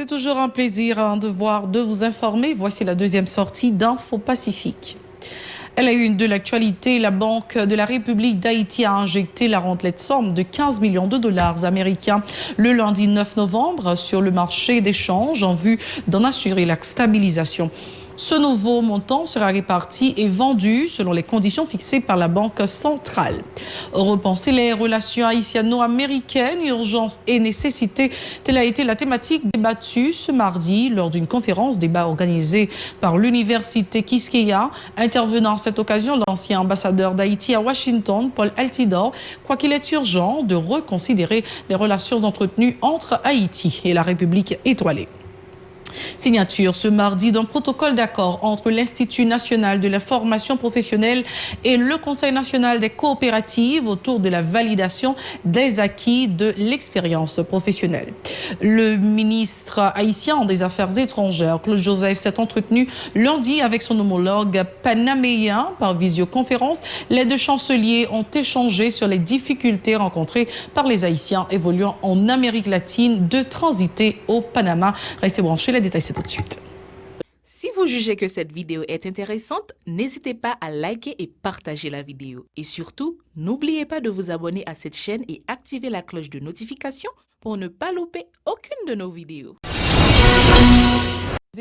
C'est toujours un plaisir de vous informer. Voici la deuxième sortie d'Info Pacifique. Elle a eu une de l'actualité. La Banque de la République d'Haïti a injecté la rentelette somme de 15 millions de dollars américains le lundi 9 novembre sur le marché d'échange en vue d'en assurer la stabilisation. Ce nouveau montant sera réparti et vendu selon les conditions fixées par la Banque centrale. Repenser les relations haïtiano-américaines, urgence et nécessité, telle a été la thématique débattue ce mardi lors d'une conférence débat organisée par l'Université Quisqueya. Intervenant à cette occasion, l'ancien ambassadeur d'Haïti à Washington, Paul Altidore, croit qu'il est urgent de reconsidérer les relations entretenues entre Haïti et la République étoilée. Signature ce mardi d'un protocole d'accord entre l'Institut national de la formation professionnelle et le Conseil national des coopératives autour de la validation des acquis de l'expérience professionnelle. Le ministre haïtien des Affaires étrangères, Claude Joseph, s'est entretenu lundi avec son homologue panaméen par visioconférence. Les deux chanceliers ont échangé sur les difficultés rencontrées par les Haïtiens évoluant en Amérique latine de transiter au Panama. Restez branchés, les détails c'est tout de suite. Si vous jugez que cette vidéo est intéressante, n'hésitez pas à liker et partager la vidéo. Et surtout, n'oubliez pas de vous abonner à cette chaîne et activer la cloche de notification pour ne pas louper aucune de nos vidéos.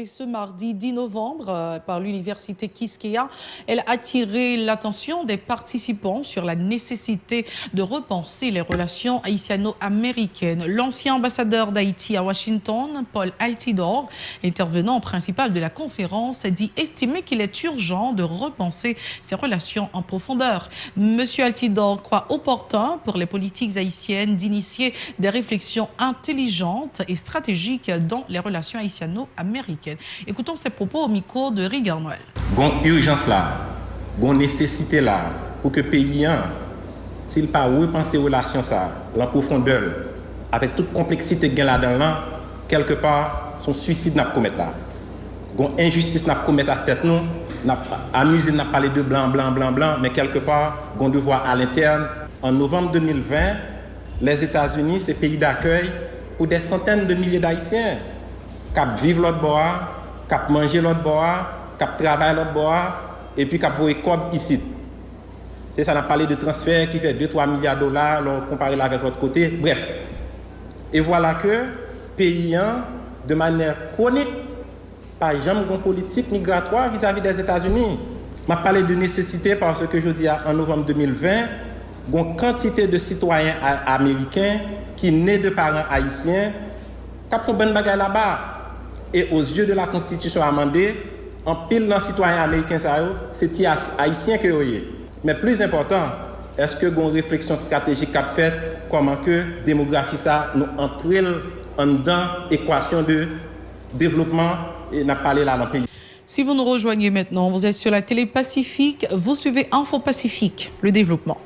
Ce mardi 10 novembre, par l'Université Quisqueya, elle a attiré l'attention des participants sur la nécessité de repenser les relations haïtiano-américaines. L'ancien ambassadeur d'Haïti à Washington, Paul Altidore, intervenant principal de la conférence, dit estimer qu'il est urgent de repenser ces relations en profondeur. Monsieur Altidore croit opportun pour les politiques haïtiennes d'initier des réflexions intelligentes et stratégiques dans les relations haïtiano-américaines. Écoutons ses propos au micro de Rigueur Noël. Gon urgence là, gon nécessité là, pour que le pays, s'il pas repenser relations ça, en profondeur, avec toute complexité qu'il y a là-dedans, quelque part, son suicide n'a pas commettre là. Gon injustice n'a pas commettre à tête nous, n'a amusé n'a parlé de blanc, mais quelque part, gon devoir à l'interne. En novembre 2020, les États-Unis, c'est pays d'accueil pour des centaines de milliers d'Haïtiens. Cap vivre l'autre bois, cap manger l'autre bois, cap travailler l'autre bois, et puis cap voyer corps ici. C'est ça, on a parlé de transfert qui fait 2-3 milliards de dollars, comparé avec l'autre côté. Bref. Et voilà que pays, de manière chronique, par exemple, une politique migratoire vis-à-vis des États-Unis. On a parlé de nécessité parce que je dis en novembre 2020, une quantité de citoyens américains qui naissent de parents haïtiens, qui font bonne bagaille là-bas. Et aux yeux de la Constitution amendée, en pile dans les citoyens américains, c'est haïtien que vous avez. Mais plus important, est-ce que vous avez une réflexion stratégique qu'a faite, comment que la démographie ça nous entre en dedans équation de développement et n'a parlé là dans le pays. Si vous nous rejoignez maintenant, vous êtes sur la télé Pacifique, vous suivez Info Pacifique, le développement.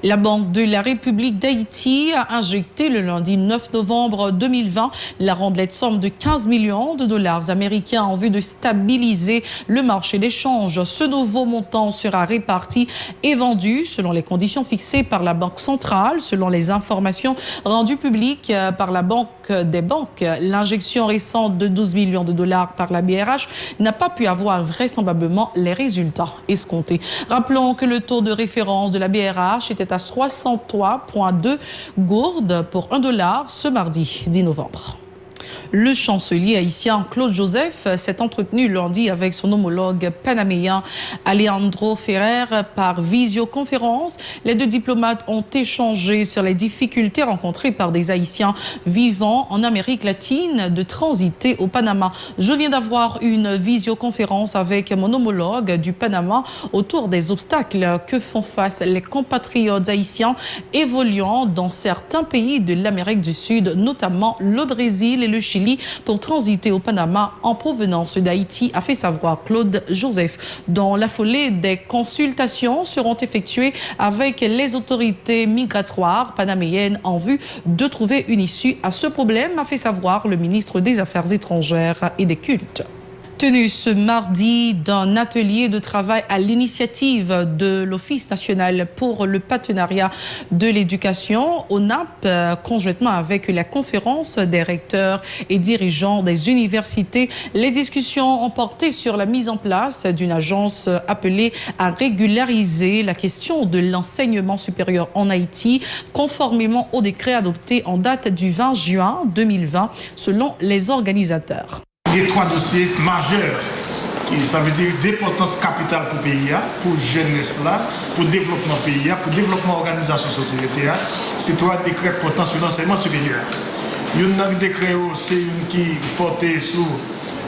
La Banque de la République d'Haïti a injecté le lundi 9 novembre 2020 la rendelette somme de 15 millions de dollars américains en vue de stabiliser le marché d'échange. Ce nouveau montant sera réparti et vendu selon les conditions fixées par la Banque centrale, selon les informations rendues publiques par la Banque des banques. L'injection récente de 12 millions de dollars par la BRH n'a pas pu avoir vraisemblablement les résultats escomptés. Rappelons que le taux de référence de la BRH était à 63,2 gourdes pour $1 ce mardi 10 novembre. Le chancelier haïtien Claude Joseph s'est entretenu lundi avec son homologue panaméen Alejandro Ferrer par visioconférence. Les deux diplomates ont échangé sur les difficultés rencontrées par des Haïtiens vivant en Amérique latine de transiter au Panama. Je viens d'avoir une visioconférence avec mon homologue du Panama autour des obstacles que font face les compatriotes haïtiens évoluant dans certains pays de l'Amérique du Sud, notamment le Brésil et le Chili, pour transiter au Panama en provenance d'Haïti, a fait savoir Claude Joseph. Dans la foulée, des consultations seront effectuées avec les autorités migratoires panaméennes en vue de trouver une issue à ce problème, a fait savoir le ministre des Affaires étrangères et des Cultes. Tenu ce mardi d'un atelier de travail à l'initiative de l'Office national pour le partenariat de l'éducation, ONAP, conjointement avec la conférence des recteurs et dirigeants des universités. Les discussions ont porté sur la mise en place d'une agence appelée à régulariser la question de l'enseignement supérieur en Haïti, conformément au décret adopté en date du 20 juin 2020, selon les organisateurs. Il y a 3 dossiers majeurs, ça veut dire d'importance capitale pour le pays, pour la jeunesse, pour le développement du pays, pour le développement de l'organisation société. C'est 3 décrets portant sur l'enseignement supérieur. Il y a un décret qui porte sur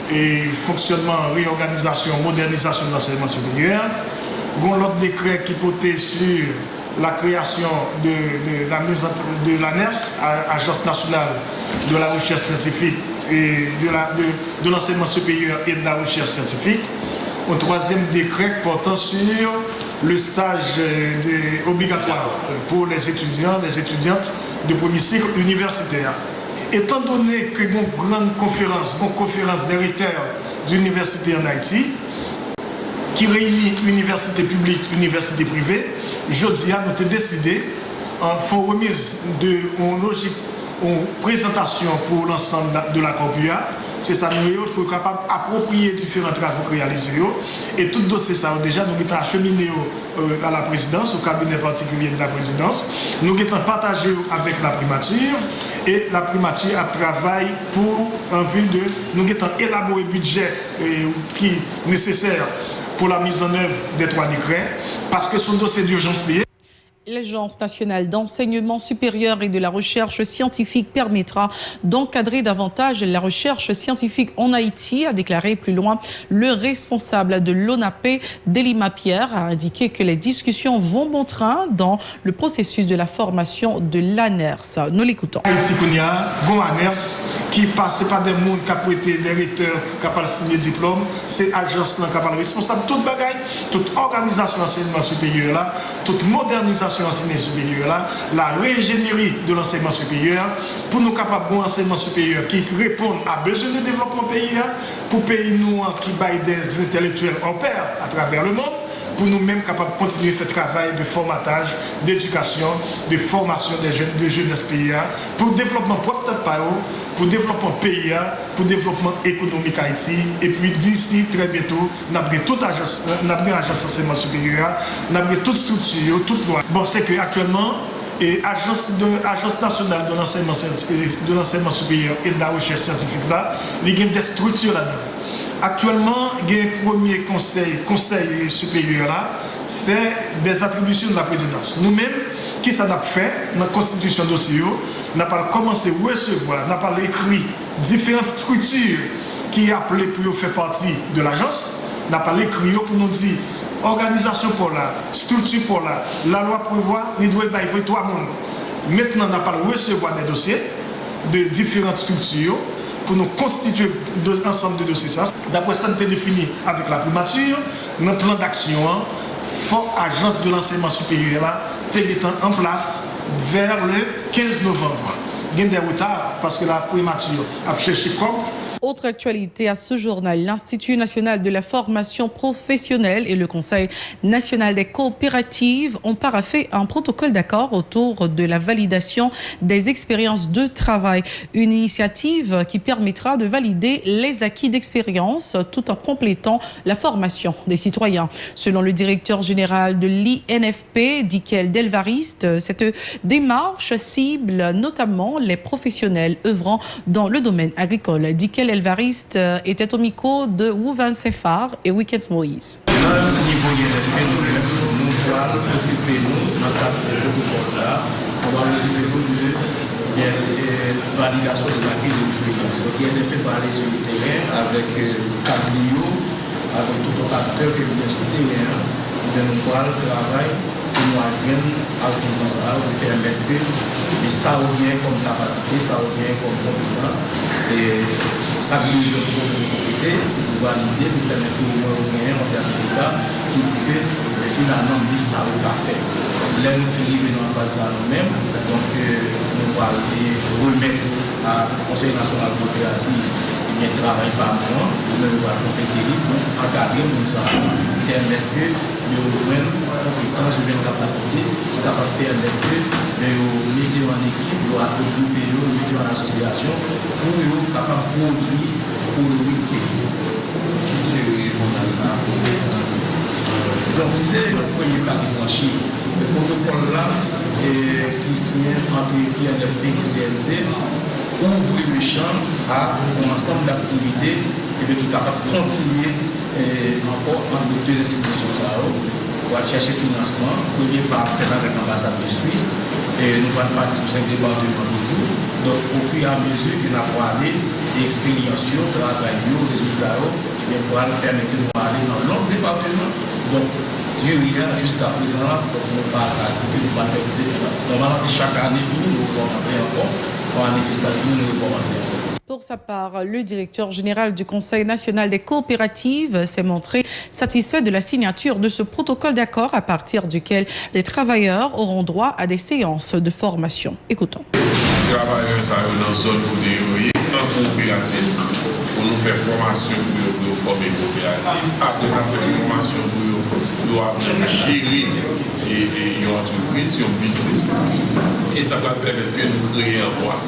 le fonctionnement, réorganisation, modernisation de l'enseignement supérieur. Il y a un autre décret qui porte sur la création de l'ANERS, Agence nationale de la recherche scientifique et de l'enseignement supérieur et de la recherche scientifique. Un 3e décret portant sur le stage obligatoire pour les étudiants, les étudiantes de premier cycle universitaire. Étant donné que une grande conférence des recteurs d'universités en Haïti, qui réunit universités publiques, universités privées, jeudi, nous avons décidé, en font remise en présentation pour l'ensemble de la COPUA. C'est ça, nous sommes capables d'approprier différents travaux réalisés. Et tout dossier, ça, déjà, nous avons acheminé à la présidence, au cabinet particulier de la présidence. Nous avons partagé avec la primature. Et la primature a travaillé pour, en vue de, nous avons élaboré le budget qui est nécessaire pour la mise en œuvre des 3 décrets, parce que son dossier d'urgence lié. L'Agence nationale d'enseignement supérieur et de la recherche scientifique permettra d'encadrer davantage la recherche scientifique en Haïti, a déclaré plus loin le responsable de l'ONAP, Delima Pierre, a indiqué que les discussions vont bon train dans le processus de la formation de l'ANERS. Nous l'écoutons. Haïti, il y a un ANERS qui passe pas des gens qui ont prêté des recteurs, qui ont signé des diplômes, c'est l'agence qui est responsable de toute bagaille, toute organisation d'enseignement supérieur là, toute modernisation l'enseignement supérieur là, la réingénierie de l'enseignement supérieur pour nous capables d'un enseignement supérieur qui répond à besoin de développement pays pour pays nous qui baillent des intellectuels en pair à travers le monde, pour nous-mêmes capables de continuer à faire travail de formatage, d'éducation, de formation des jeunes de jeunesse pays pour le développement propre de pour le développement pays, pour le développement économique Haïti. Et puis d'ici très bientôt, nous avons toute agence d'enseignement supérieur, nous avons toute structure, toute loi. Bon, c'est qu'actuellement, l'Agence nationale de l'enseignement supérieur et de la recherche scientifique là, il y a des structures là-dedans. Actuellement, il y a un premier conseil supérieur là, c'est des attributions de la présidence. Nous-mêmes, qui ça n'a fait dans la constitution dossier, n'a pas commencé à recevoir, n'a pas écrit différentes structures qui appelées pour faire partie de l'agence, n'a pas écrit pour nous dire organisation pour la, structure pour la loi prévoit, il doit y avoir 3 mondes. Maintenant, n'a pas recevoir des dossiers de différentes structures pour nous constituer ensemble de dossiers. D'après ça, nous avons défini avec la primature, notre plan d'action, forte agence de l'enseignement supérieur là, étant en place vers le 15 novembre. Il y a des retards parce que la primature a cherché comme. Autre actualité à ce journal, l'Institut national de la formation professionnelle et le Conseil national des coopératives ont paraphé un protocole d'accord autour de la validation des expériences de travail. Une initiative qui permettra de valider les acquis d'expérience tout en complétant la formation des citoyens. Selon le directeur général de l'INFP, Dikel Delvariste, cette démarche cible notamment les professionnels œuvrant dans le domaine agricole. Dikel Elvariste était au micro de Wouvan Sefar et Weekends Moïse. Au niveau de l'INFP, nous allons occuper dans le cadre de protocole ça, on va occuper de la validation des acquis de l'expérience. Donc il est fait parler sur le terrain avec Cablio, avec tout autre acteur que vous avez sur le terrain, nous allons travailler pour nous ajouter artisans ça, pour permettre que ça revient comme capacité, ça revient comme compétence. Et ça vise le problème de compétence, pour valider, pour permettre que vous ayez un certificat qui dit que finalement, ça va faire. Là, nous finissons en phase à nous-mêmes, donc nous allons remettre à Conseil national coopératif bien travail par mois, nous va compléter pour encadrer nous ça permettre que nous rejoignent compétences ou bien capacité qui capable de permettre que nous mettons en équipe, nous regrouper, nous mettons en association pour nous capable de produire pour le pays. Donc c'est le premier pas qui franchi. Le protocole là qui signe entre INFP et CNC ouvre le champ à un ensemble d'activités et qui est capable de continuer encore entre les deux institutions. On va chercher financement, premier par faire avec l'ambassade de Suisse, et nous allons partir sur 5 départements toujours. Donc au fur et à mesure que nous allons aller, l'expérience, le travail, les résultats, et bien pour permettre de nous aller dans l'autre département. Donc jusqu'à présent, nous ne pas dire que nous ne pas faire des événements. Normalement, c'est chaque année fini, nous recommencer encore. Pour année fiscale fini, nous recommencer encore. Pour sa part, le directeur général du Conseil national des coopératives s'est montré satisfait de la signature de ce protocole d'accord à partir duquel les travailleurs auront droit à des séances de formation. Écoutons. Les travailleurs sont dans une zone où ils sont en coopérative pour nous faire formation pour former une coopérative. Après, nous faire formation pour gérer une entreprise, un business. Et ça va permettre que nous créions un droit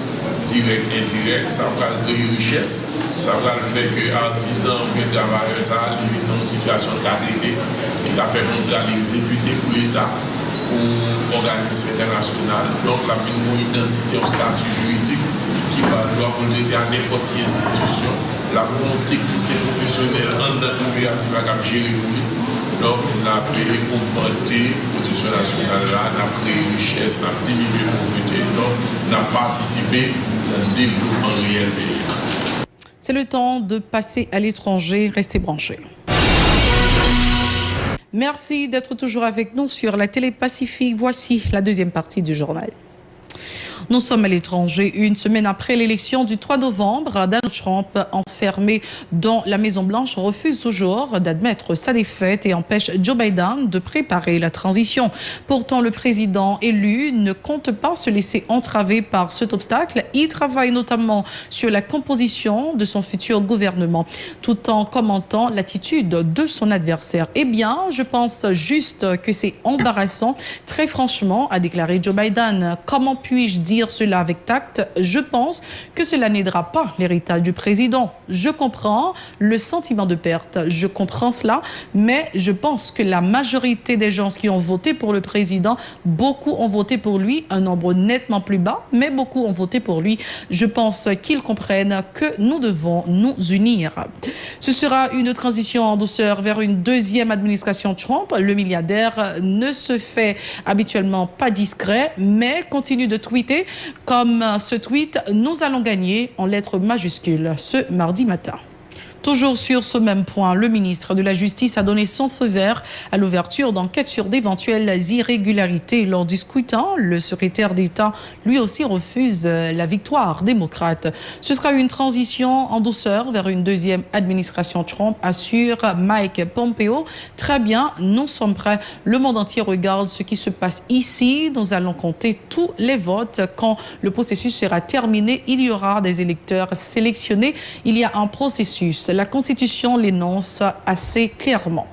direct, indirect, ça va créer richesse, ça va faire que artisans ou travailleurs ça arrivent dans une situation de qualité et qui a fait contrat exécuté pour l'État ou organisme international. Donc la une identité, un statut juridique qui va doit compléter à n'importe quelle institution, la volonté qui c'est professionnel en dans coopérative à gérer pour lui. Donc, on a créé augmenter la production nationale là, on a créé richesse, on a diminué la pauvreté, donc on a participé dans le développement réel pays. C'est le temps de passer à l'étranger. Restez branchés. Merci d'être toujours avec nous sur la télé Pacifique. Voici la deuxième partie du journal. Nous sommes à l'étranger. Une semaine après l'élection du 3 novembre, Donald Trump, enfermé dans la Maison-Blanche, refuse toujours d'admettre sa défaite et empêche Joe Biden de préparer la transition. Pourtant, le président élu ne compte pas se laisser entraver par cet obstacle. Il travaille notamment sur la composition de son futur gouvernement, tout en commentant l'attitude de son adversaire. Eh bien, je pense juste que c'est embarrassant. Très franchement, a déclaré Joe Biden. Comment puis-je dire cela avec tact? Je pense que cela n'aidera pas l'héritage du président. Je comprends le sentiment de perte, je comprends cela, mais je pense que la majorité des gens qui ont voté pour le président, beaucoup ont voté pour lui, un nombre nettement plus bas, mais beaucoup ont voté pour lui. Je pense qu'ils comprennent que nous devons nous unir. Ce sera une transition en douceur vers une deuxième administration Trump. Le milliardaire ne se fait habituellement pas discret, mais continue de tweeter comme ce tweet « Nous allons gagner » en lettres majuscules ce mardi matin. Toujours sur ce même point, le ministre de la Justice a donné son feu vert à l'ouverture d'enquêtes sur d'éventuelles irrégularités lors du scrutin. Le secrétaire d'État, lui aussi, refuse la victoire démocrate. Ce sera une transition en douceur vers une deuxième administration Trump, assure Mike Pompeo. Très bien, nous sommes prêts. Le monde entier regarde ce qui se passe ici. Nous allons compter tous les votes. Quand le processus sera terminé, il y aura des électeurs sélectionnés. Il y a un processus. La Constitution l'énonce assez clairement.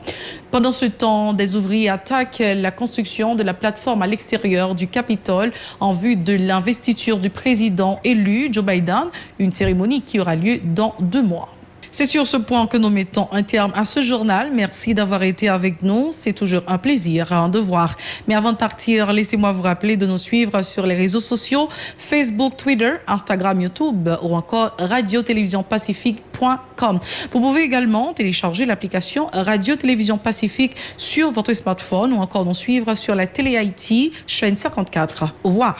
Pendant ce temps, des ouvriers attaquent la construction de la plateforme à l'extérieur du Capitole en vue de l'investiture du président élu, Joe Biden, une cérémonie qui aura lieu dans 2 mois. C'est sur ce point que nous mettons un terme à ce journal. Merci d'avoir été avec nous. C'est toujours un plaisir, un devoir. Mais avant de partir, laissez-moi vous rappeler de nous suivre sur les réseaux sociaux, Facebook, Twitter, Instagram, YouTube ou encore radio-télévision-pacifique.com. Vous pouvez également télécharger l'application Radio-Télévision Pacifique sur votre smartphone ou encore nous suivre sur la télé Haïti, chaîne 54. Au revoir.